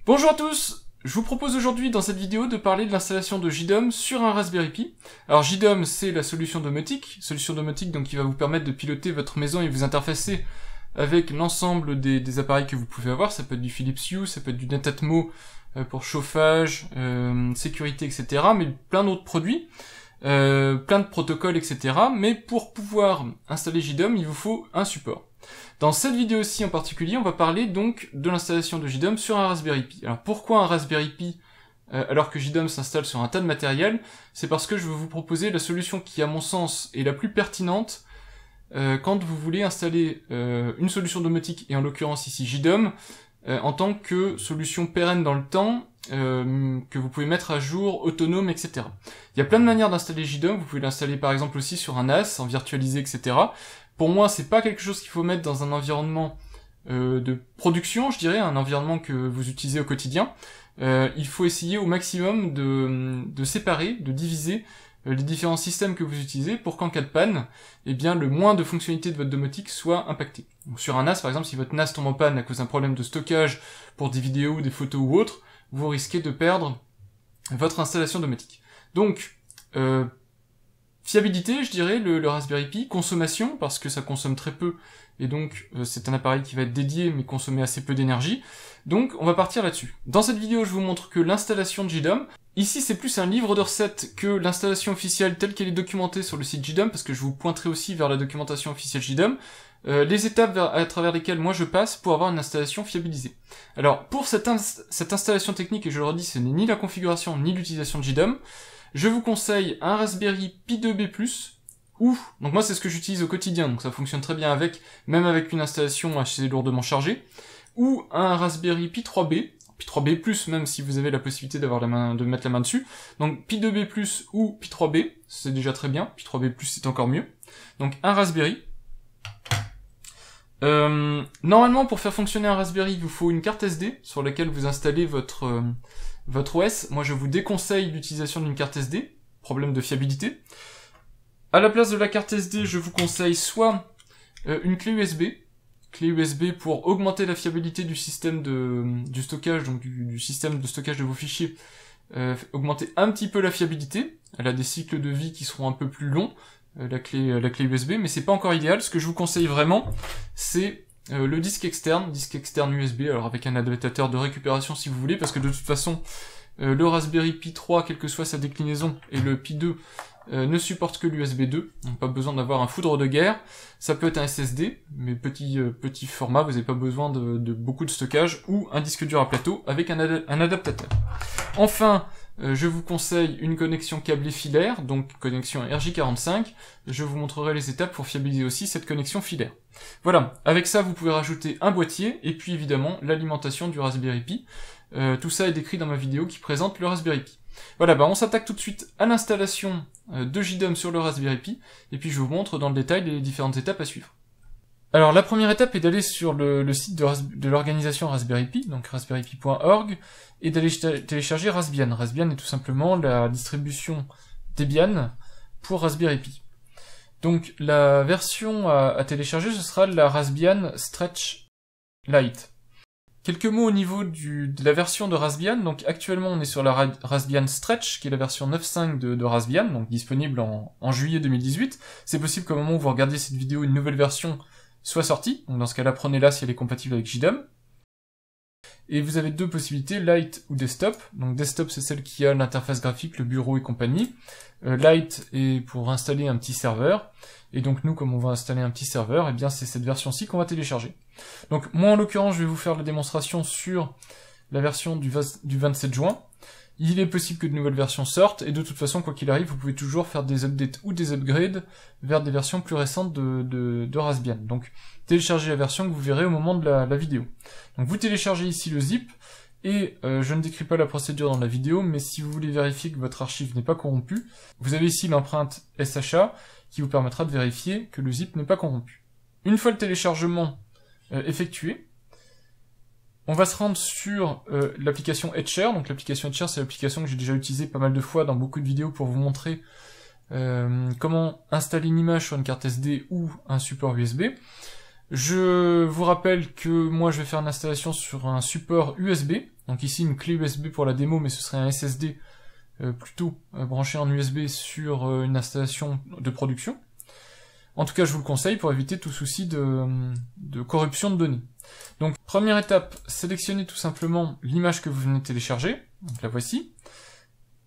Bonjour à tous, je vous propose aujourd'hui dans cette vidéo de parler de l'installation de JDOM sur un Raspberry Pi. Alors JDOM c'est la solution domotique donc qui va vous permettre de piloter votre maison et vous interfacer avec l'ensemble des appareils que vous pouvez avoir. Ça peut être du Philips Hue, ça peut être du Netatmo pour chauffage, sécurité, etc. Mais plein d'autres produits, plein de protocoles, etc. Mais pour pouvoir installer JDOM, il vous faut un support. Dans cette vidéo-ci en particulier, on va parler donc de l'installation de JDOM sur un Raspberry Pi. Alors pourquoi un Raspberry Pi alors que JDOM s'installe sur un tas de matériel? C'est parce que je veux vous proposer la solution qui, à mon sens, est la plus pertinente quand vous voulez installer une solution domotique, et en l'occurrence ici JDOM, en tant que solution pérenne dans le temps, que vous pouvez mettre à jour, autonome, etc. Il y a plein de manières d'installer JDOM, vous pouvez l'installer par exemple aussi sur un NAS, en virtualisé, etc. Pour moi, c'est pas quelque chose qu'il faut mettre dans un environnement de production, je dirais, un environnement que vous utilisez au quotidien. Il faut essayer au maximum de séparer, de diviser les différents systèmes que vous utilisez pour qu'en cas de panne, eh bien, le moins de fonctionnalités de votre domotique soit impacté. Donc, sur un NAS, par exemple, si votre NAS tombe en panne à cause d'un problème de stockage pour des vidéos, des photos ou autres, vous risquez de perdre votre installation domotique. Donc, fiabilité, je dirais, le Raspberry Pi. Consommation, parce que ça consomme très peu, et donc c'est un appareil qui va être dédié, mais consommer assez peu d'énergie. Donc on va partir là-dessus. Dans cette vidéo, je vous montre que l'installation de JDOM, ici c'est plus un livre de recettes que l'installation officielle telle qu'elle est documentée sur le site JDOM, parce que je vous pointerai aussi vers la documentation officielle JDOM, les étapes à travers lesquelles moi je passe pour avoir une installation fiabilisée. Alors pour cette installation technique, et je le redis, ce n'est ni la configuration ni l'utilisation de JDOM, je vous conseille un Raspberry Pi 2B+, ou, donc moi c'est ce que j'utilise au quotidien, donc ça fonctionne très bien avec, même avec une installation assez lourdement chargée, ou un Raspberry Pi 3B, Pi 3B+, même si vous avez la possibilité d'avoir de mettre la main dessus, donc Pi 2B+, ou Pi 3B, c'est déjà très bien, Pi 3B+, c'est encore mieux, donc un Raspberry. Normalement, pour faire fonctionner un Raspberry, il vous faut une carte SD, sur laquelle vous installez votre OS. Moi je vous déconseille l'utilisation d'une carte SD, problème de fiabilité. À la place de la carte SD, je vous conseille soit une clé USB pour augmenter la fiabilité du système du stockage, donc du système de stockage de vos fichiers, augmenter un petit peu la fiabilité. Elle a des cycles de vie qui seront un peu plus longs, la clé USB, mais c'est pas encore idéal. Ce que je vous conseille vraiment, c'est le disque externe USB, alors avec un adaptateur de récupération si vous voulez, parce que de toute façon, le Raspberry Pi 3, quelle que soit sa déclinaison, et le Pi 2 ne supportent que l'USB 2, donc pas besoin d'avoir un foudre de guerre. Ça peut être un SSD, mais petit format, vous n'avez pas besoin de beaucoup de stockage, ou un disque dur à plateau avec un adaptateur. Enfin, je vous conseille une connexion câblée filaire, donc connexion RJ45. Je vous montrerai les étapes pour fiabiliser aussi cette connexion filaire. Voilà, avec ça vous pouvez rajouter un boîtier, et puis évidemment l'alimentation du Raspberry Pi. Tout ça est décrit dans ma vidéo qui présente le Raspberry Pi. Voilà, on s'attaque tout de suite à l'installation de JDOM sur le Raspberry Pi, et puis je vous montre dans le détail les différentes étapes à suivre. Alors la première étape est d'aller sur le site de l'organisation Raspberry Pi, donc raspberrypi.org, et d'aller télécharger Raspbian. Raspbian est tout simplement la distribution Debian pour Raspberry Pi. Donc la version à télécharger, ce sera la Raspbian Stretch Lite. Quelques mots au niveau de la version de Raspbian. Donc actuellement on est sur la Raspbian Stretch, qui est la version 9.5 de Raspbian, donc disponible en juillet 2018. C'est possible qu'au moment où vous regardez cette vidéo, une nouvelle version soit sortie. Donc dans ce cas-là, prenez-la si elle est compatible avec JDOM. Et vous avez deux possibilités, Lite ou Desktop. Donc Desktop, c'est celle qui a l'interface graphique, le bureau et compagnie. Lite est pour installer un petit serveur. Et donc nous, comme on va installer un petit serveur, eh bien c'est cette version-ci qu'on va télécharger. Donc moi en l'occurrence, je vais vous faire la démonstration sur la version du 27 juin. Il est possible que de nouvelles versions sortent, et de toute façon, quoi qu'il arrive, vous pouvez toujours faire des updates ou des upgrades vers des versions plus récentes de Raspbian. Donc téléchargez la version que vous verrez au moment de la vidéo. Donc vous téléchargez ici le zip, et je ne décris pas la procédure dans la vidéo, mais si vous voulez vérifier que votre archive n'est pas corrompue, vous avez ici l'empreinte SHA qui vous permettra de vérifier que le zip n'est pas corrompu. Une fois le téléchargement effectué, on va se rendre sur l'application Etcher. Donc l'application Etcher, c'est l'application que j'ai déjà utilisée pas mal de fois dans beaucoup de vidéos pour vous montrer comment installer une image sur une carte SD ou un support USB. Je vous rappelle que moi je vais faire une installation sur un support USB, donc ici une clé USB pour la démo, mais ce serait un SSD plutôt branché en USB sur une installation de production. En tout cas, je vous le conseille pour éviter tout souci de corruption de données. Donc, première étape, sélectionnez tout simplement l'image que vous venez de télécharger. Donc, la voici.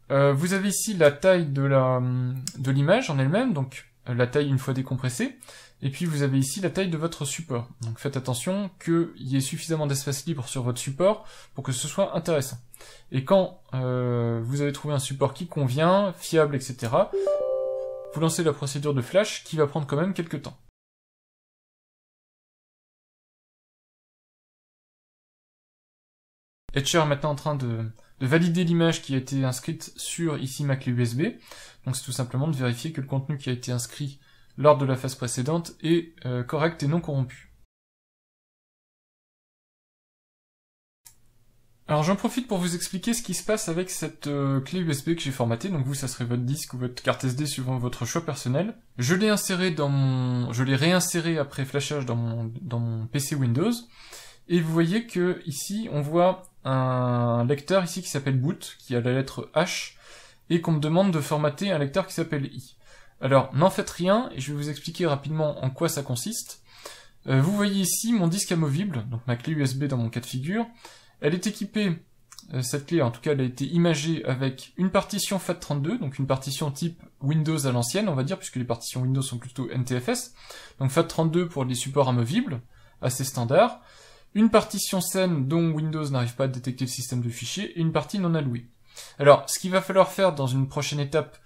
Vous avez ici la taille de l'image en elle-même, donc la taille une fois décompressée. Et puis, vous avez ici la taille de votre support. Donc, faites attention qu'il y ait suffisamment d'espace libre sur votre support pour que ce soit intéressant. Et quand vous avez trouvé un support qui convient, fiable, etc., vous lancez la procédure de flash qui va prendre quand même quelques temps. Etcher est maintenant en train de valider l'image qui a été inscrite sur ici ma clé USB. Donc c'est tout simplement de vérifier que le contenu qui a été inscrit lors de la phase précédente est correct et non corrompu. Alors j'en profite pour vous expliquer ce qui se passe avec cette clé USB que j'ai formatée. Donc vous, ça serait votre disque ou votre carte SD suivant votre choix personnel. Je l'ai réinséré après flashage dans mon PC Windows. Et vous voyez que ici, on voit un lecteur ici qui s'appelle boot, qui a la lettre H, et qu'on me demande de formater un lecteur qui s'appelle I. Alors n'en faites rien, et je vais vous expliquer rapidement en quoi ça consiste. Vous voyez ici mon disque amovible, donc ma clé USB dans mon cas de figure. Elle est équipée, cette clé en tout cas elle a été imagée avec une partition FAT32, donc une partition type Windows à l'ancienne on va dire, puisque les partitions Windows sont plutôt NTFS, donc FAT32 pour les supports amovibles, assez standard, une partition SEN dont Windows n'arrive pas à détecter le système de fichiers, et une partie non allouée. Alors ce qu'il va falloir faire dans une prochaine étape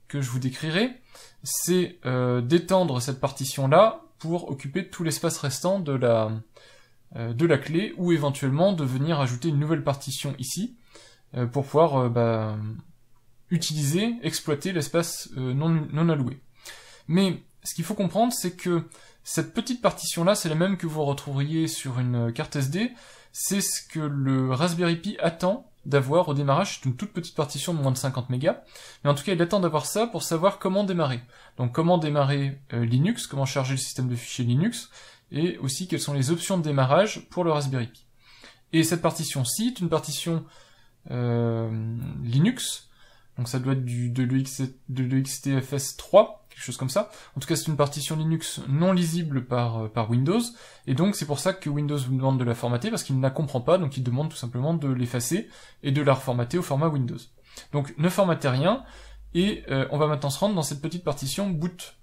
que je vous décrirai, c'est d'étendre cette partition-là pour occuper tout l'espace restant de la clé, ou éventuellement de venir ajouter une nouvelle partition ici, pour pouvoir exploiter l'espace non alloué. Mais ce qu'il faut comprendre, c'est que cette petite partition-là, c'est la même que vous retrouveriez sur une carte SD, c'est ce que le Raspberry Pi attend d'avoir au démarrage. C'est une toute petite partition de moins de 50 mégas, mais en tout cas il attend d'avoir ça pour savoir comment démarrer. Donc comment démarrer Linux, comment charger le système de fichiers Linux, et aussi quelles sont les options de démarrage pour le Raspberry Pi. Et cette partition-ci est une partition Linux, donc ça doit être de l'XTFS 3, quelque chose comme ça. En tout cas, c'est une partition Linux non lisible par Windows, et donc c'est pour ça que Windows vous demande de la formater, parce qu'il ne la comprend pas, donc il demande tout simplement de l'effacer et de la reformater au format Windows. Donc ne formatez rien, et on va maintenant se rendre dans cette petite partition boot.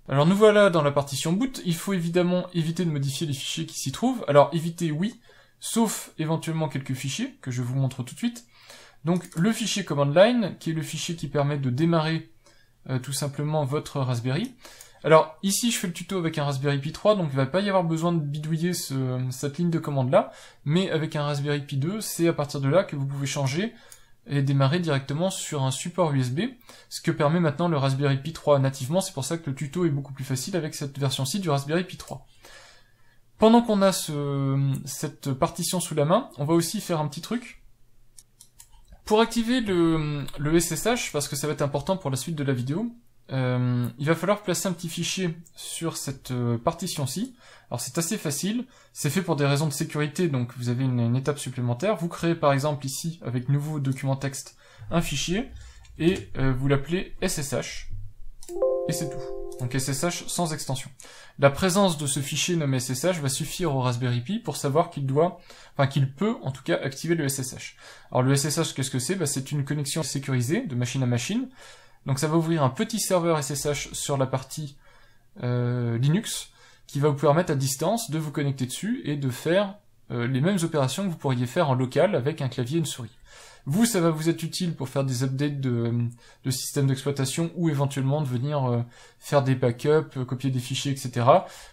Alors nous voilà dans la partition boot, il faut évidemment éviter de modifier les fichiers qui s'y trouvent. Alors éviter oui, sauf éventuellement quelques fichiers, que je vous montre tout de suite. Donc le fichier command line, qui est le fichier qui permet de démarrer tout simplement votre Raspberry. Alors ici je fais le tuto avec un Raspberry Pi 3, donc il ne va pas y avoir besoin de bidouiller cette ligne de commande là, mais avec un Raspberry Pi 2, c'est à partir de là que vous pouvez changer et démarrer directement sur un support USB, ce que permet maintenant le Raspberry Pi 3 nativement. C'est pour ça que le tuto est beaucoup plus facile avec cette version-ci du Raspberry Pi 3. Pendant qu'on a cette partition sous la main, on va aussi faire un petit truc. Pour activer le SSH, parce que ça va être important pour la suite de la vidéo, il va falloir placer un petit fichier sur cette partition-ci. Alors c'est assez facile, c'est fait pour des raisons de sécurité, donc vous avez une étape supplémentaire. Vous créez par exemple ici, avec nouveau document texte, un fichier, et vous l'appelez SSH, et c'est tout. Donc SSH sans extension. La présence de ce fichier nommé SSH va suffire au Raspberry Pi pour savoir qu'il peut en tout cas activer le SSH. Alors le SSH, qu'est-ce que c'est? C'est une connexion sécurisée de machine à machine. Donc ça va ouvrir un petit serveur SSH sur la partie Linux, qui va vous permettre à distance de vous connecter dessus et de faire les mêmes opérations que vous pourriez faire en local avec un clavier et une souris. Vous, ça va vous être utile pour faire des updates de système d'exploitation ou éventuellement de venir faire des backups, copier des fichiers, etc.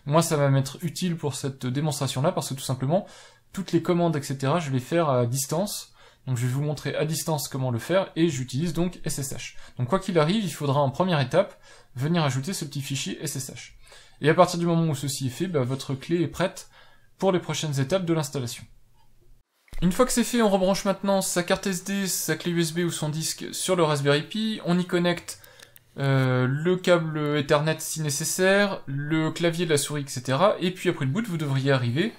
Moi, ça va m'être utile pour cette démonstration-là parce que tout simplement, toutes les commandes, etc., je vais les faire à distance. Donc je vais vous montrer à distance comment le faire et j'utilise donc SSH. Donc quoi qu'il arrive, il faudra en première étape venir ajouter ce petit fichier SSH. Et à partir du moment où ceci est fait, votre clé est prête pour les prochaines étapes de l'installation. Une fois que c'est fait, on rebranche maintenant sa carte SD, sa clé USB ou son disque sur le Raspberry Pi, on y connecte le câble Ethernet si nécessaire, le clavier, la souris, etc. Et puis après le boot, vous devriez arriver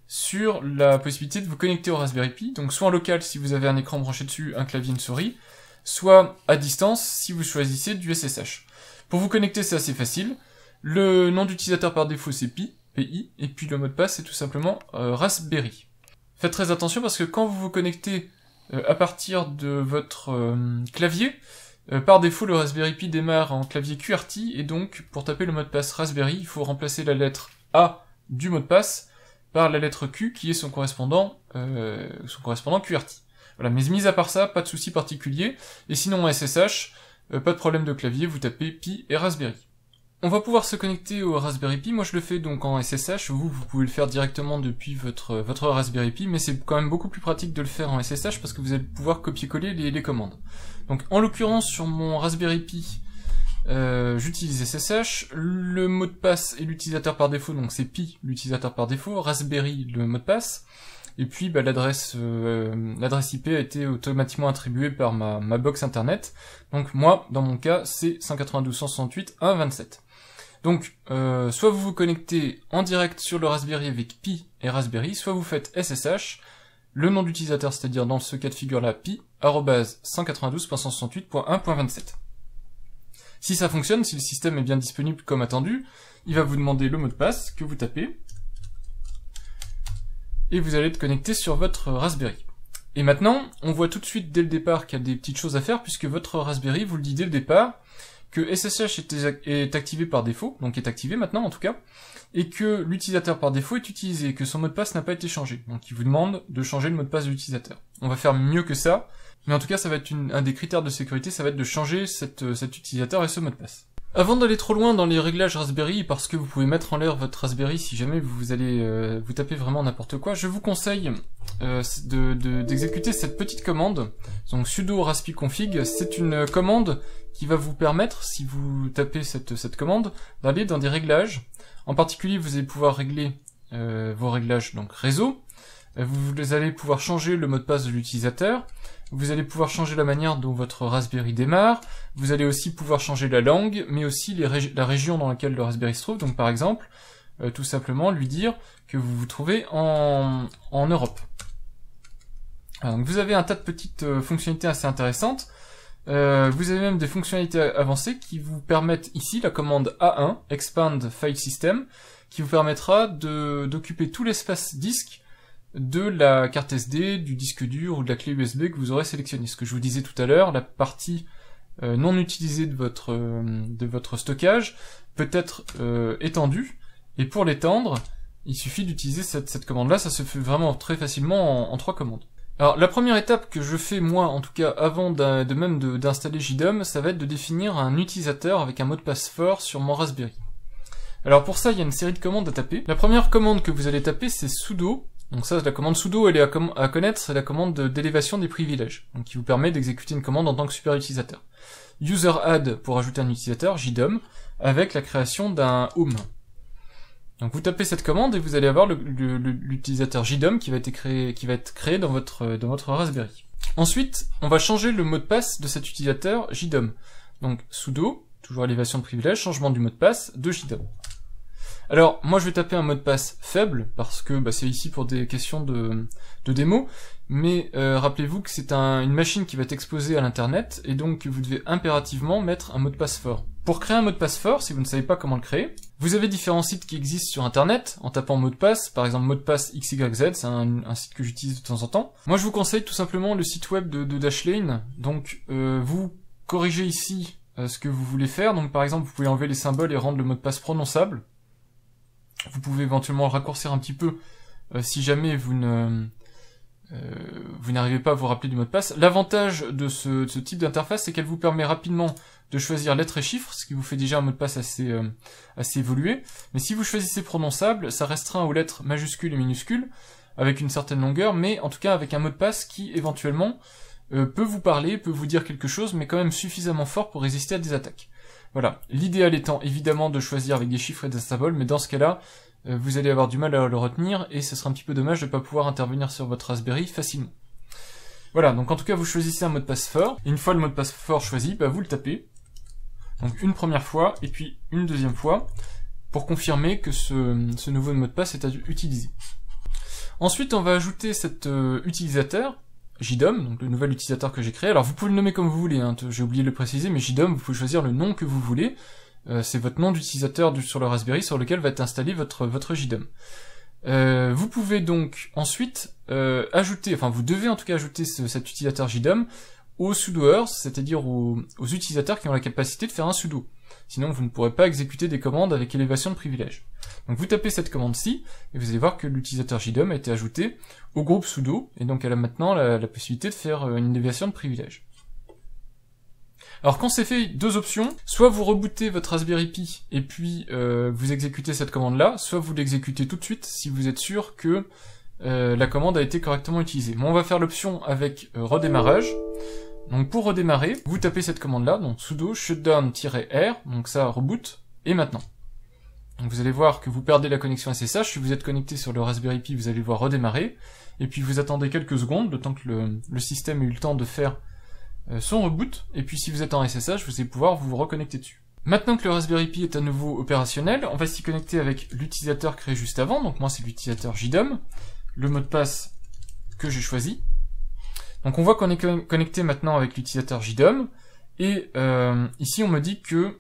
sur la possibilité de vous connecter au Raspberry Pi, donc soit en local si vous avez un écran branché dessus, un clavier, une souris, soit à distance si vous choisissez du SSH. Pour vous connecter, c'est assez facile. Le nom d'utilisateur par défaut, c'est Pi, et puis le mot de passe, c'est tout simplement Raspberry. Faites très attention parce que quand vous vous connectez à partir de votre clavier, par défaut, le Raspberry Pi démarre en clavier QWERTY, et donc, pour taper le mot de passe Raspberry, il faut remplacer la lettre A du mot de passe par la lettre Q, qui est son correspondant QWERTY. Voilà, mais mis à part ça, pas de souci particulier, et sinon en SSH, pas de problème de clavier, vous tapez Pi et Raspberry. On va pouvoir se connecter au Raspberry Pi, moi je le fais donc en SSH, vous pouvez le faire directement depuis votre Raspberry Pi, mais c'est quand même beaucoup plus pratique de le faire en SSH parce que vous allez pouvoir copier-coller les commandes. Donc en l'occurrence sur mon Raspberry Pi, j'utilise SSH, le mot de passe et l'utilisateur par défaut, donc c'est Pi l'utilisateur par défaut, Raspberry le mot de passe, et puis bah, l'adresse IP a été automatiquement attribuée par ma box internet, donc moi dans mon cas c'est 192.168.1.27. Donc, soit vous vous connectez en direct sur le Raspberry avec Pi et Raspberry, soit vous faites SSH, le nom d'utilisateur, c'est-à-dire dans ce cas de figure-là, Pi, @192.168.1.27. Si ça fonctionne, si le système est bien disponible comme attendu, il va vous demander le mot de passe que vous tapez, et vous allez être connecté sur votre Raspberry. Et maintenant, on voit tout de suite dès le départ qu'il y a des petites choses à faire, puisque votre Raspberry vous le dit dès le départ, que SSH est activé par défaut, donc est activé maintenant en tout cas, et que l'utilisateur par défaut est utilisé, que son mot de passe n'a pas été changé. Donc il vous demande de changer le mot de passe de l'utilisateur. On va faire mieux que ça, mais en tout cas ça va être un des critères de sécurité, ça va être de changer cet utilisateur et ce mot de passe. Avant d'aller trop loin dans les réglages Raspberry, parce que vous pouvez mettre en l'air votre Raspberry si jamais vous allez vous taper vraiment n'importe quoi, je vous conseille d'exécuter cette petite commande, donc sudo raspi-config. C'est une commande qui va vous permettre, si vous tapez cette commande, d'aller dans des réglages. En particulier, vous allez pouvoir régler vos réglages donc réseau, vous allez pouvoir changer le mot de passe de l'utilisateur, vous allez pouvoir changer la manière dont votre Raspberry démarre, vous allez aussi pouvoir changer la langue, mais aussi la région dans laquelle le Raspberry se trouve, donc par exemple, tout simplement lui dire que vous vous trouvez en Europe. Alors, donc vous avez un tas de petites fonctionnalités assez intéressantes, vous avez même des fonctionnalités avancées qui vous permettent ici, la commande A1, Expand File System, qui vous permettra d'occuper tout l'espace disque de la carte SD, du disque dur ou de la clé USB que vous aurez sélectionné. Ce que je vous disais tout à l'heure, la partie non utilisée de votre stockage peut être étendue, et pour l'étendre, il suffit d'utiliser cette commande-là, ça se fait vraiment très facilement en 3 commandes. Alors la première étape que je fais moi, en tout cas avant d'installer JDOM, ça va être de définir un utilisateur avec un mot de passe fort sur mon Raspberry. Alors pour ça, il y a une série de commandes à taper. La première commande que vous allez taper, c'est sudo. Donc ça, la commande sudo, elle est à connaître, c'est la commande d'élévation des privilèges, donc qui vous permet d'exécuter une commande en tant que super utilisateur. User add pour ajouter un utilisateur, JDOM, avec la création d'un home. Donc vous tapez cette commande et vous allez avoir l'utilisateur JDOM qui va être créé dans votre Raspberry. Ensuite, on va changer le mot de passe de cet utilisateur JDOM. Donc sudo, toujours élévation de privilège, changement du mot de passe de JDOM. Alors, moi je vais taper un mot de passe faible, parce que c'est ici pour des questions de démo, mais rappelez-vous que c'est une machine qui va être exposée à l'internet, et donc vous devez impérativement mettre un mot de passe fort. Pour créer un mot de passe fort, si vous ne savez pas comment le créer, vous avez différents sites qui existent sur internet, en tapant mot de passe, par exemple mot de passe XYZ, c'est un site que j'utilise de temps en temps. Moi je vous conseille tout simplement le site web de Dashlane, donc vous corrigez ici ce que vous voulez faire, donc par exemple vous pouvez enlever les symboles et rendre le mot de passe prononçable. Vous pouvez éventuellement le raccourcir un petit peu si jamais vous n'arrivez pas à vous rappeler du mot de passe. L'avantage de ce type d'interface, c'est qu'elle vous permet rapidement de choisir lettres et chiffres, ce qui vous fait déjà un mot de passe assez évolué. Mais si vous choisissez prononçable, ça restreint aux lettres majuscules et minuscules, avec une certaine longueur, mais en tout cas avec un mot de passe qui éventuellement peut vous parler, peut vous dire quelque chose, mais quand même suffisamment fort pour résister à des attaques. Voilà, l'idéal étant évidemment de choisir avec des chiffres et des symboles, mais dans ce cas-là, vous allez avoir du mal à le retenir, et ce sera un petit peu dommage de ne pas pouvoir intervenir sur votre Raspberry facilement. Voilà, donc en tout cas vous choisissez un mot de passe fort, et une fois le mot de passe fort choisi, vous le tapez, Donc une première fois, et puis une deuxième fois, pour confirmer que ce nouveau mot de passe est utilisé. Ensuite, on va ajouter cet utilisateur, JDOM, donc le nouvel utilisateur que j'ai créé. Alors vous pouvez le nommer comme vous voulez, hein, j'ai oublié de le préciser, mais JDOM, vous pouvez choisir le nom que vous voulez. C'est votre nom d'utilisateur sur le Raspberry sur lequel va être installé votre JDOM. Vous pouvez donc ensuite ajouter, enfin vous devez en tout cas ajouter cet utilisateur JDOM aux sudoers, c'est-à-dire aux utilisateurs qui ont la capacité de faire un sudo. Sinon vous ne pourrez pas exécuter des commandes avec élévation de privilèges. Donc vous tapez cette commande-ci, et vous allez voir que l'utilisateur JDOM a été ajouté au groupe sudo, et donc elle a maintenant la possibilité de faire une élévation de privilèges. Alors quand c'est fait, deux options, soit vous rebootez votre Raspberry Pi et puis vous exécutez cette commande-là, soit vous l'exécutez tout de suite si vous êtes sûr que la commande a été correctement utilisée. Moi on va faire l'option avec redémarrage. Donc pour redémarrer, vous tapez cette commande-là, donc sudo shutdown-r, donc ça reboot, et maintenant. Donc vous allez voir que vous perdez la connexion SSH, si vous êtes connecté sur le Raspberry Pi, vous allez le voir redémarrer, et puis vous attendez quelques secondes, le temps que le système ait eu le temps de faire son reboot, et puis si vous êtes en SSH, vous allez pouvoir vous reconnecter dessus. Maintenant que le Raspberry Pi est à nouveau opérationnel, on va s'y connecter avec l'utilisateur créé juste avant, donc moi c'est l'utilisateur JDOM, le mot de passe que j'ai choisi. Donc on voit qu'on est connecté maintenant avec l'utilisateur JDOM, et ici on me dit que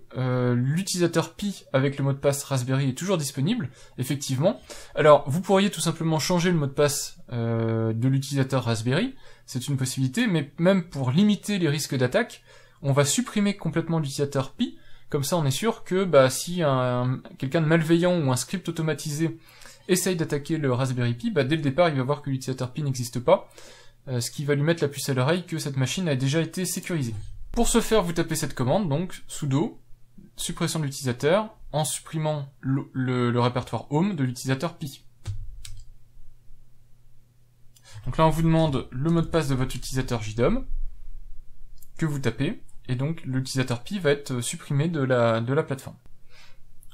l'utilisateur Pi avec le mot de passe Raspberry est toujours disponible, effectivement. Alors vous pourriez tout simplement changer le mot de passe de l'utilisateur Raspberry, c'est une possibilité, mais même pour limiter les risques d'attaque, on va supprimer complètement l'utilisateur Pi, comme ça on est sûr que si quelqu'un de malveillant ou un script automatisé essaye d'attaquer le Raspberry Pi, dès le départ il va voir que l'utilisateur Pi n'existe pas, ce qui va lui mettre la puce à l'oreille que cette machine a déjà été sécurisée. Pour ce faire, vous tapez cette commande, donc sudo, suppression de l'utilisateur, en supprimant le répertoire home de l'utilisateur Pi. Donc là on vous demande le mot de passe de votre utilisateur JDOM, que vous tapez, et donc l'utilisateur Pi va être supprimé de la plateforme.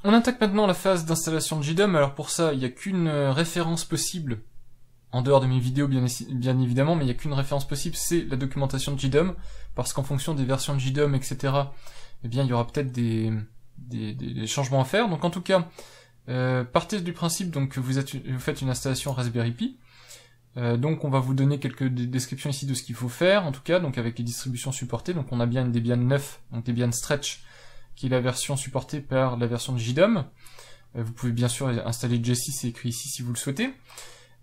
On attaque maintenant la phase d'installation de JDOM, alors pour ça il n'y a qu'une référence possible, en dehors de mes vidéos bien évidemment, mais il n'y a qu'une référence possible, c'est la documentation de JDOM, parce qu'en fonction des versions de JDOM, etc., eh bien il y aura peut-être des changements à faire. Donc en tout cas, partez du principe donc, que vous faites une installation Raspberry Pi. Donc on va vous donner quelques descriptions ici de ce qu'il faut faire, en tout cas, donc avec les distributions supportées. Donc on a bien une Debian 9, donc Debian Stretch, qui est la version supportée par la version de JDOM. Vous pouvez bien sûr installer Jessie, c'est écrit ici si vous le souhaitez.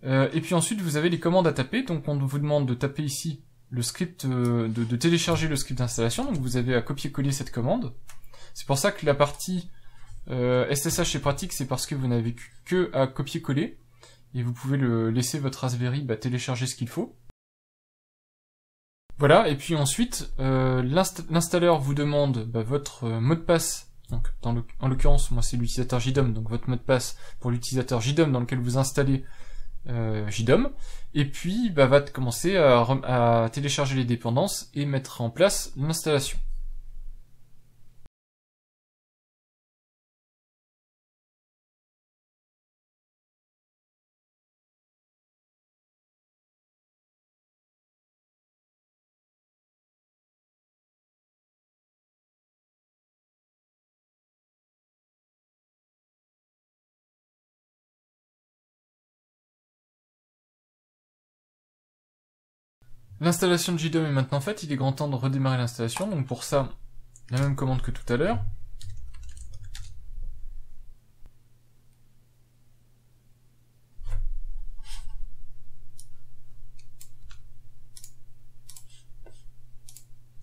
Et puis ensuite vous avez les commandes à taper, donc on vous demande de taper ici le script, de télécharger le script d'installation, donc vous avez à copier-coller cette commande. C'est pour ça que la partie SSH est pratique, c'est parce que vous n'avez que à copier-coller, et vous pouvez laisser votre Raspberry télécharger ce qu'il faut. Voilà, et puis ensuite, l'installeur vous demande votre mot de passe, donc en l'occurrence, moi c'est l'utilisateur JDOM, donc votre mot de passe pour l'utilisateur JDOM dans lequel vous installez JDOM, et puis va commencer à télécharger les dépendances et mettre en place l'installation. L'installation de JDOM est maintenant faite, il est grand temps de redémarrer l'installation, donc pour ça, la même commande que tout à l'heure.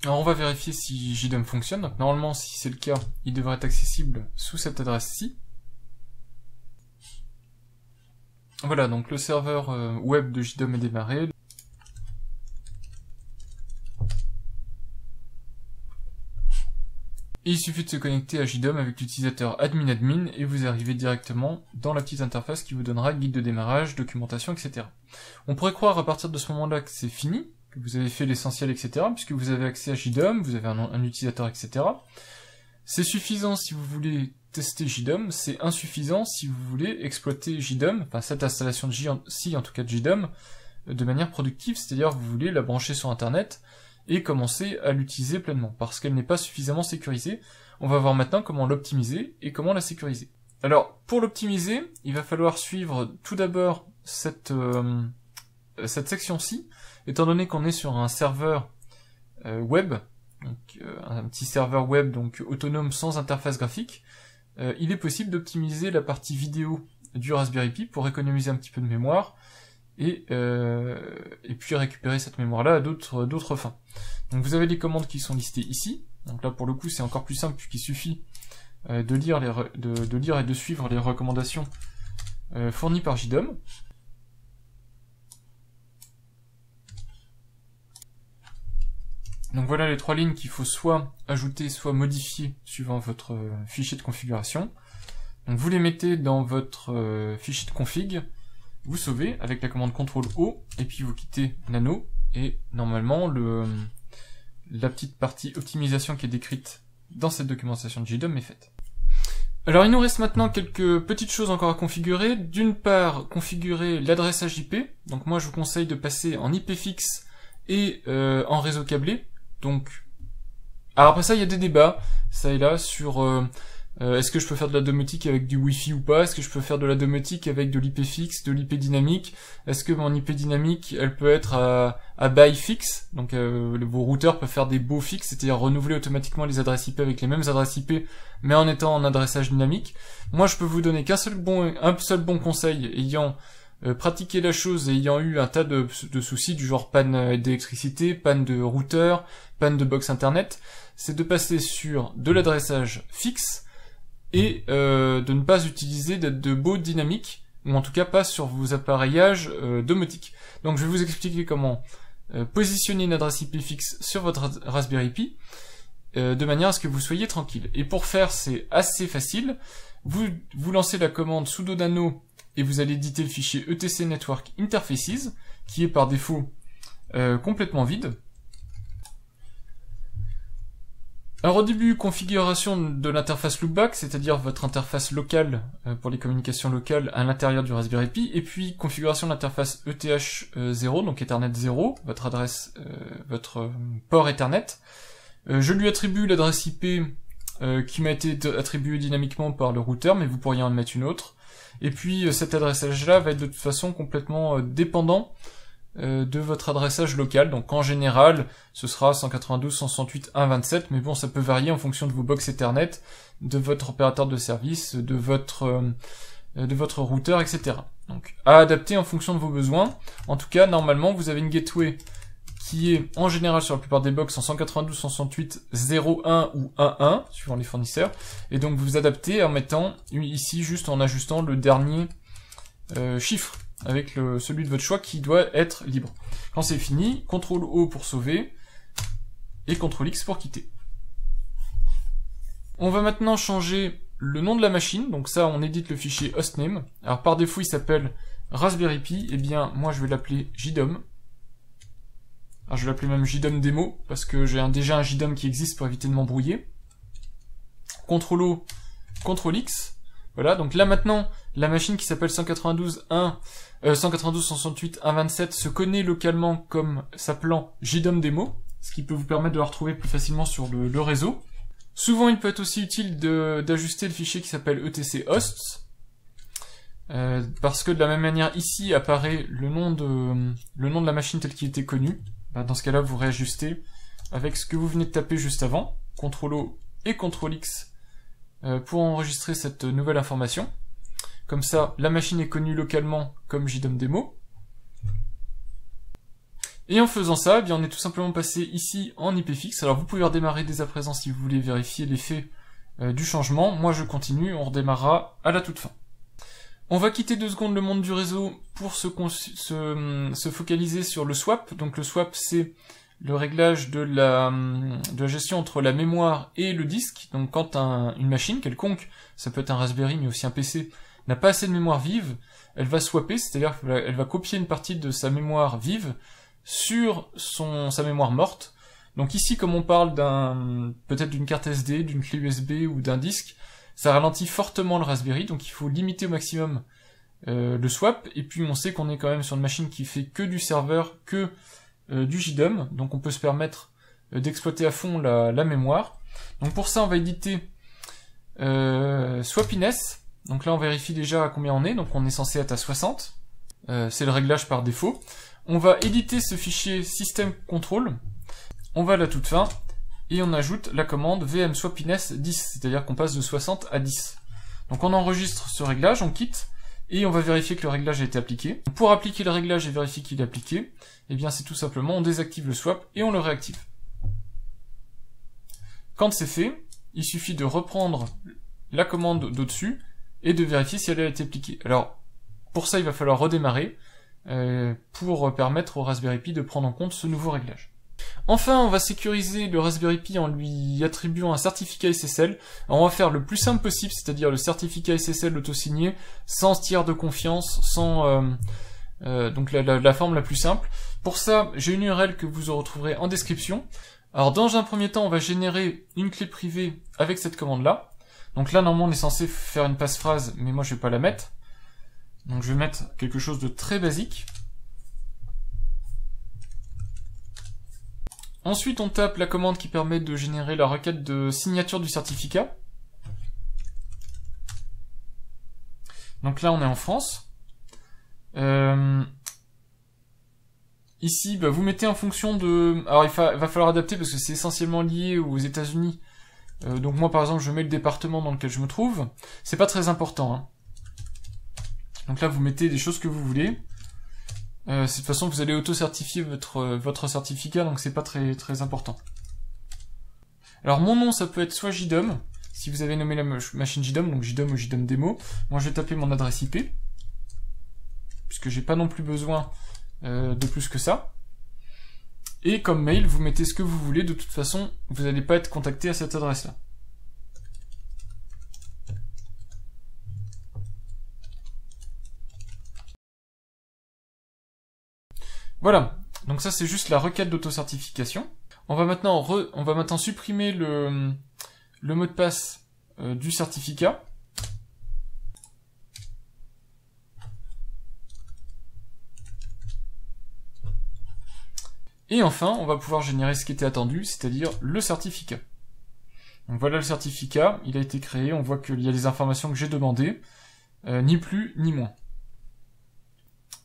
Alors on va vérifier si JDOM fonctionne, donc normalement si c'est le cas, il devrait être accessible sous cette adresse-ci. Voilà, donc le serveur web de JDOM est démarré. Et il suffit de se connecter à JDOM avec l'utilisateur admin et vous arrivez directement dans la petite interface qui vous donnera guide de démarrage, documentation, etc. On pourrait croire à partir de ce moment-là que c'est fini, que vous avez fait l'essentiel, etc. puisque vous avez accès à JDOM, vous avez un utilisateur, etc. C'est suffisant si vous voulez tester JDOM, c'est insuffisant si vous voulez exploiter JDOM, enfin cette installation de en tout cas de JDOM, de manière productive, c'est-à-dire vous voulez la brancher sur internet et commencer à l'utiliser pleinement, parce qu'elle n'est pas suffisamment sécurisée. On va voir maintenant comment l'optimiser et comment la sécuriser. Alors, pour l'optimiser, il va falloir suivre tout d'abord cette section-ci, étant donné qu'on est sur un serveur web, donc un petit serveur web donc autonome sans interface graphique. Il est possible d'optimiser la partie vidéo du Raspberry Pi pour économiser un petit peu de mémoire et puis récupérer cette mémoire-là à d'autres fins. Donc vous avez les commandes qui sont listées ici. Donc là pour le coup c'est encore plus simple puisqu'il suffit de lire et de suivre les recommandations fournies par JDOM. Donc voilà les trois lignes qu'il faut soit ajouter, soit modifier suivant votre fichier de configuration. Donc vous les mettez dans votre fichier de config, vous sauvez avec la commande CTRL-O, et puis vous quittez Nano, et normalement la petite partie optimisation qui est décrite dans cette documentation de JDOM est faite. Alors il nous reste maintenant quelques petites choses encore à configurer. D'une part, configurer l'adressage IP. Donc moi je vous conseille de passer en IP fixe et en réseau câblé. Donc, alors après ça il y a des débats, ça et là, sur est-ce que je peux faire de la domotique avec du Wi-Fi ou pas, est-ce que je peux faire de la domotique avec de l'IP fixe, de l'IP dynamique, est-ce que mon IP dynamique elle peut être à bail fixe, donc vos routeurs peuvent faire des baux fixes, c'est-à-dire renouveler automatiquement les adresses IP avec les mêmes adresses IP, mais en étant en adressage dynamique. Moi je peux vous donner un seul bon conseil ayant pratiquer la chose et ayant eu un tas de soucis du genre panne d'électricité, panne de routeur, panne de box internet, c'est de passer sur de l'adressage fixe et de ne pas utiliser de baux dynamiques, ou en tout cas pas sur vos appareillages domotiques. Donc je vais vous expliquer comment positionner une adresse IP fixe sur votre Raspberry Pi de manière à ce que vous soyez tranquille. Et pour faire, c'est assez facile. Vous lancez la commande sudo nano et vous allez éditer le fichier etc network interfaces qui est par défaut complètement vide. Alors au début, configuration de l'interface loopback, c'est-à-dire votre interface locale pour les communications locales à l'intérieur du Raspberry Pi, et puis configuration de l'interface ETH0, donc Ethernet 0, votre adresse, votre port Ethernet. Je lui attribue l'adresse IP qui m'a été attribuée dynamiquement par le routeur, mais vous pourriez en mettre une autre. Et puis cet adressage-là va être de toute façon complètement dépendant de votre adressage local. Donc en général, ce sera 192.168.1.27, mais bon, ça peut varier en fonction de vos box Ethernet, de votre opérateur de service, de votre routeur, etc. Donc à adapter en fonction de vos besoins. En tout cas, normalement, vous avez une gateway qui est en général sur la plupart des box en 192.168.0.1 ou 1.1, suivant les fournisseurs, et donc vous vous adaptez en mettant ici juste en ajustant le dernier chiffre avec celui de votre choix qui doit être libre. Quand c'est fini, CTRL-O pour sauver et CTRL-X pour quitter. On va maintenant changer le nom de la machine, donc ça on édite le fichier hostname. Alors par défaut il s'appelle Raspberry Pi, et bien moi je vais l'appeler JDOM. Alors je vais l'appeler même JDOM démo, parce que j'ai déjà un JDOM qui existe pour éviter de m'embrouiller. CTRL-O, CTRL-X. Voilà, donc là maintenant, la machine qui s'appelle 192.168.1.27 se connaît localement comme s'appelant JDOM démo, ce qui peut vous permettre de la retrouver plus facilement sur le réseau. Souvent, il peut être aussi utile d'ajuster le fichier qui s'appelle etc hosts, parce que de la même manière, ici apparaît le nom de la machine telle qu'il était connu. Dans ce cas-là, vous réajustez avec ce que vous venez de taper juste avant, CTRL-O et CTRL-X pour enregistrer cette nouvelle information. Comme ça, la machine est connue localement comme JDOM démo. Et en faisant ça, eh bien, on est tout simplement passé ici en IP fixe. Alors vous pouvez redémarrer dès à présent si vous voulez vérifier l'effet du changement. Moi je continue, on redémarrera à la toute fin. On va quitter 2 secondes le monde du réseau pour se focaliser sur le swap. Donc le swap, c'est le réglage de la gestion entre la mémoire et le disque. Donc quand une machine quelconque, ça peut être un Raspberry mais aussi un PC, n'a pas assez de mémoire vive, elle va swapper, c'est-à-dire qu'elle va copier une partie de sa mémoire vive sur sa mémoire morte. Donc ici, comme on parle peut-être d'une carte SD, d'une clé USB ou d'un disque, ça ralentit fortement le Raspberry, donc il faut limiter au maximum le swap. Et puis on sait qu'on est quand même sur une machine qui fait que du serveur, que du JDOM, donc on peut se permettre d'exploiter à fond la mémoire. Donc pour ça, on va éditer swapiness. Donc là, on vérifie déjà à combien on est. Donc on est censé être à 60. C'est le réglage par défaut. On va éditer ce fichier system control. On va à la toute fin et on ajoute la commande vm swapiness 10, c'est-à-dire qu'on passe de 60 à 10. Donc on enregistre ce réglage, on quitte et on va vérifier que le réglage a été appliqué. Pour appliquer le réglage et vérifier qu'il est appliqué, eh bien c'est tout simplement on désactive le swap et on le réactive. Quand c'est fait, il suffit de reprendre la commande d'au-dessus et de vérifier si elle a été appliquée. Alors pour ça, il va falloir redémarrer pour permettre au Raspberry Pi de prendre en compte ce nouveau réglage. Enfin, on va sécuriser le Raspberry Pi en lui attribuant un certificat SSL. Alors, on va faire le plus simple possible, c'est-à-dire le certificat SSL auto-signé, sans tiers de confiance, sans donc la forme la plus simple. Pour ça, j'ai une URL que vous retrouverez en description. Alors, dans un premier temps, on va générer une clé privée avec cette commande-là. Donc là, normalement, on est censé faire une passphrase, mais moi, je vais pas la mettre. Donc, je vais mettre quelque chose de très basique. Ensuite, on tape la commande qui permet de générer la requête de signature du certificat. Donc là, on est en France. Ici, vous mettez en fonction de... Alors, va falloir adapter parce que c'est essentiellement lié aux États-Unis. Donc moi, par exemple, je mets le département dans lequel je me trouve. C'est pas très important, hein. Donc là, vous mettez des choses que vous voulez. De toute façon, vous allez auto-certifier votre certificat, donc c'est pas très important. Alors mon nom, ça peut être soit JDOM, si vous avez nommé la machine JDOM, donc JDOM ou JDOM démo. Moi, je vais taper mon adresse IP, puisque j'ai pas non plus besoin de plus que ça. Et comme mail, vous mettez ce que vous voulez. De toute façon, vous n'allez pas être contacté à cette adresse-là. Voilà, donc ça c'est juste la requête d'autocertification. On va maintenant supprimer le mot de passe du certificat. Et enfin, on va pouvoir générer ce qui était attendu, c'est-à-dire le certificat. Donc voilà le certificat, il a été créé, on voit qu'il y a les informations que j'ai demandées, ni plus ni moins.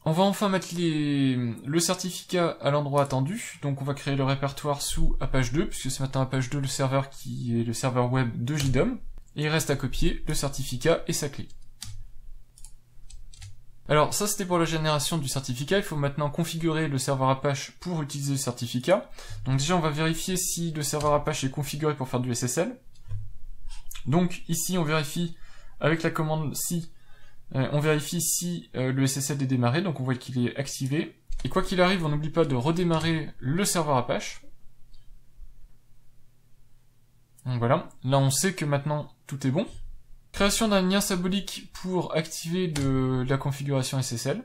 On va enfin mettre le certificat à l'endroit attendu, donc on va créer le répertoire sous Apache 2, puisque c'est maintenant Apache 2 le serveur qui est le serveur web de JDOM, et il reste à copier le certificat et sa clé. Alors ça c'était pour la génération du certificat, il faut maintenant configurer le serveur Apache pour utiliser le certificat. Donc déjà on va vérifier si le serveur Apache est configuré pour faire du SSL. Donc ici on vérifie avec la commande si on vérifie si le SSL est démarré, donc on voit qu'il est activé. Et quoi qu'il arrive, on n'oublie pas de redémarrer le serveur Apache. Donc voilà, là on sait que maintenant tout est bon. Création d'un lien symbolique pour activer la configuration SSL.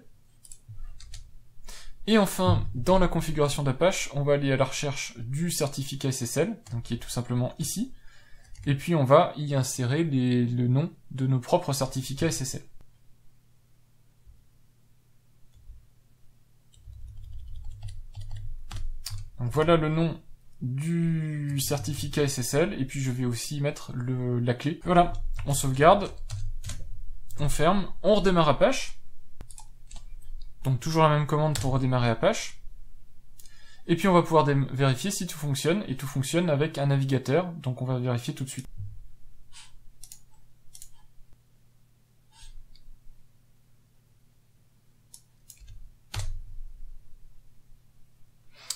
Et enfin, dans la configuration d'Apache, on va aller à la recherche du certificat SSL, donc qui est tout simplement ici. Et puis on va y insérer le nom de nos propres certificats SSL. Donc voilà le nom du certificat SSL, et puis je vais aussi mettre la clé. Voilà, on sauvegarde, on ferme, on redémarre Apache. Donc toujours la même commande pour redémarrer Apache. Et puis on va pouvoir vérifier si tout fonctionne, et tout fonctionne avec un navigateur, donc on va vérifier tout de suite.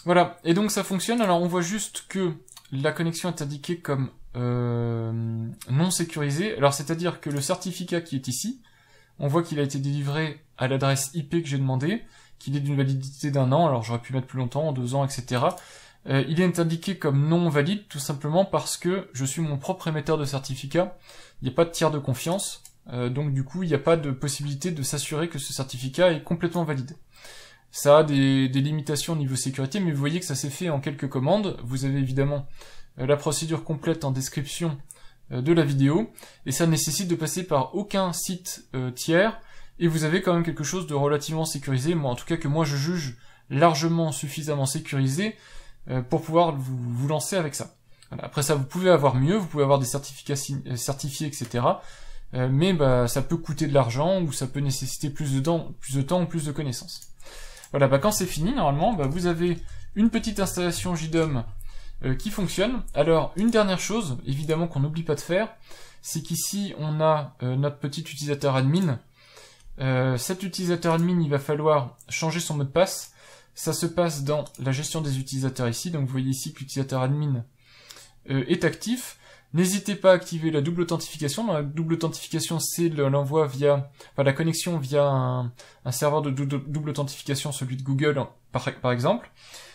Voilà, et donc ça fonctionne. Alors on voit juste que la connexion est indiquée comme non sécurisée. Alors c'est-à-dire que le certificat qui est ici, on voit qu'il a été délivré à l'adresse IP que j'ai demandé, qu'il est d'une validité d'1 an, alors j'aurais pu mettre plus longtemps, 2 ans, etc. Il est indiqué comme non valide, tout simplement parce que je suis mon propre émetteur de certificat, il n'y a pas de tiers de confiance, donc du coup il n'y a pas de possibilité de s'assurer que ce certificat est complètement valide. Ça a des limitations au niveau sécurité, mais vous voyez que ça s'est fait en quelques commandes. Vous avez évidemment la procédure complète en description de la vidéo, et ça nécessite de passer par aucun site tiers, et vous avez quand même quelque chose de relativement sécurisé, en tout cas que moi je juge largement suffisamment sécurisé pour pouvoir vous lancer avec ça. Voilà. Après ça, vous pouvez avoir mieux, vous pouvez avoir des certificats certifiés, etc. Mais bah, ça peut coûter de l'argent, ou ça peut nécessiter plus de temps ou plus de connaissances. Voilà, bah, quand c'est fini, normalement, bah, vous avez une petite installation JDOM qui fonctionne. Alors, une dernière chose, évidemment, qu'on n'oublie pas de faire, c'est qu'ici, on a notre petit utilisateur admin. Cet utilisateur admin, il va falloir changer son mot de passe. Ça se passe dans la gestion des utilisateurs ici. Donc, vous voyez ici que l'utilisateur admin est actif. N'hésitez pas à activer la double authentification. La double authentification, c'est l'envoi via, enfin, la connexion via un serveur de double authentification, celui de Google, par exemple.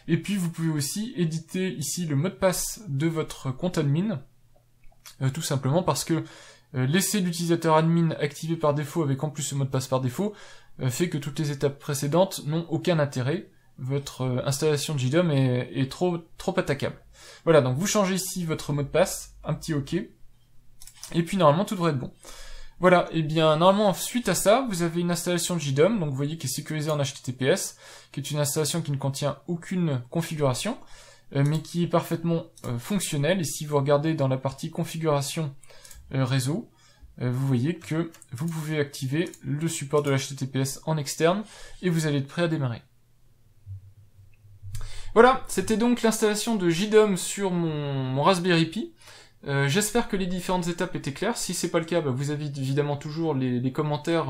Et puis, vous pouvez aussi éditer ici le mot de passe de votre compte admin, tout simplement parce que laisser l'utilisateur admin activé par défaut avec en plus ce mot de passe par défaut fait que toutes les étapes précédentes n'ont aucun intérêt. Votre installation de JDOM est trop attaquable. Voilà, donc vous changez ici votre mot de passe, un petit OK, et puis normalement tout devrait être bon. Voilà, et bien normalement suite à ça, vous avez une installation de JDOM, donc vous voyez qui est sécurisée en HTTPS, qui est une installation qui ne contient aucune configuration, mais qui est parfaitement fonctionnelle. Et si vous regardez dans la partie configuration réseau, vous voyez que vous pouvez activer le support de l'HTTPS en externe, et vous allez être prêt à démarrer. Voilà, c'était donc l'installation de JDOM sur mon Raspberry Pi. J'espère que les différentes étapes étaient claires. Si c'est pas le cas, bah, vous avez évidemment toujours les commentaires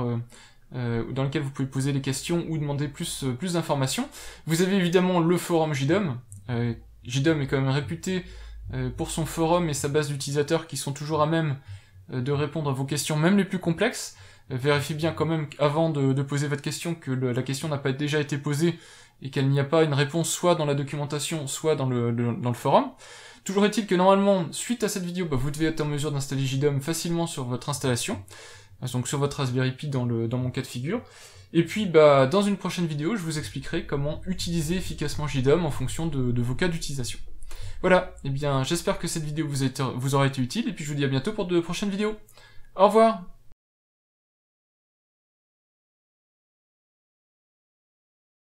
dans lesquels vous pouvez poser des questions ou demander plus d'informations. Vous avez évidemment le forum JDOM. JDOM est quand même réputé pour son forum et sa base d'utilisateurs qui sont toujours à même de répondre à vos questions, même les plus complexes. Vérifiez bien quand même avant de poser votre question que la question n'a pas déjà été posée et qu'elle n'y a pas une réponse soit dans la documentation, soit dans le forum. Toujours est-il que normalement, suite à cette vidéo, bah, vous devez être en mesure d'installer JDOM facilement sur votre installation, donc sur votre Raspberry Pi dans mon cas de figure. Et puis, bah, dans une prochaine vidéo, je vous expliquerai comment utiliser efficacement JDOM en fonction de vos cas d'utilisation. Voilà, et bien j'espère que cette vidéo vous aura été utile, et puis je vous dis à bientôt pour de prochaines vidéos. Au revoir!